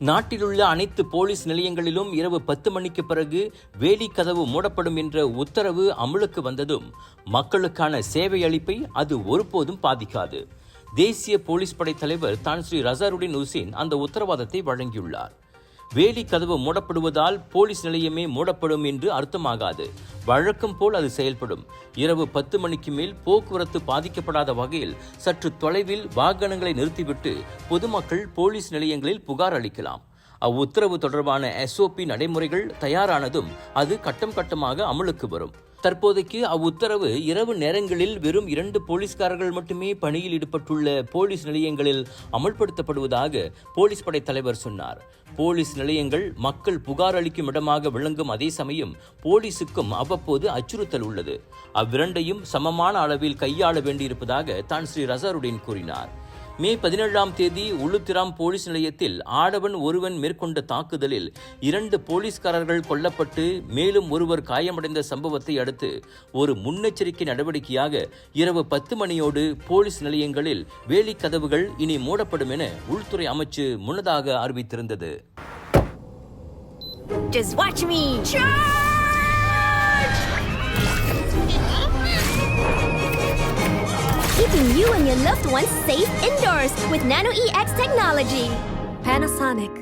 நாட்டிலுள்ள அனைத்து போலீஸ் நிலையங்களிலும் இரவு 10 மணிக்கு பிறகு வேலி கதவு மூடப்படும் என்ற உத்தரவு அமலுக்கு வந்ததும் மக்களுக்கான சேவை அளிப்பை அது ஒருபோதும் பாதிக்காது. தேசிய போலீஸ் படை தலைவர் தான் ஸ்ரீ ரசாருடின் ஹுசேன் அந்த உத்தரவாதத்தை வழங்கியுள்ளார். வேலி கதவு மூடப்படுவதால் போலீஸ் நிலையமே மூடப்படும் என்று அர்த்தமாகாது. வழக்கம் போல் அது செயல்படும். இரவு 10 மணிக்கு மேல் போக்குவரத்து பாதிக்கப்படாத வகையில் சற்று தொலைவில் வாகனங்களை நிறுத்திவிட்டு பொதுமக்கள் போலீஸ் நிலையங்களில் புகார் அளிக்கலாம். அவ்வுத்தரவு தொடர்பான SOP நடைமுறைகள் தயாரானதும் அது கட்டம் கட்டமாக அமலுக்கு வரும். தற்போதைக்கு அவ்வுத்தரவு இரவு நேரங்களில் வெறும் 2 போலீஸ்காரர்கள் மட்டுமே பணியில் ஈடுபட்டுள்ள போலீஸ் நிலையங்களில் அமல்படுத்தப்படுவதாக போலீஸ் படை தலைவர் சொன்னார். போலீஸ் நிலையங்கள் மக்கள் புகார் அளிக்கும் இடமாக விளங்கும் அதே சமயம் போலீசுக்கும் அவ்வப்போது அச்சுறுத்தல் உள்ளது. அவ்விரண்டையும் சமமான அளவில் கையாள வேண்டியிருப்பதாக தான் ஸ்ரீ ரசாருடின் கூறினார். மே 17ஆம் தேதி உளுத்திராம் போலீஸ் நிலையத்தில் ஆடவன் ஒருவன் மேற்கொண்ட தாக்குதலில் 2 போலீஸ்காரர்கள் கொல்லப்பட்டு மேலும் ஒருவர் காயமடைந்த சம்பவத்தை அடுத்து ஒரு முன்னெச்சரிக்கை நடவடிக்கையாக இரவு 10 மணியோடு போலீஸ் நிலையங்களில் வேலி கதவுகள் இனி மூடப்படும் என உள்துறை அமைச்சு முன்னதாக அறிவித்திருந்தது. Just watch me. Charge! Keeping you and your loved ones safe indoors with Nano EX technology. Panasonic.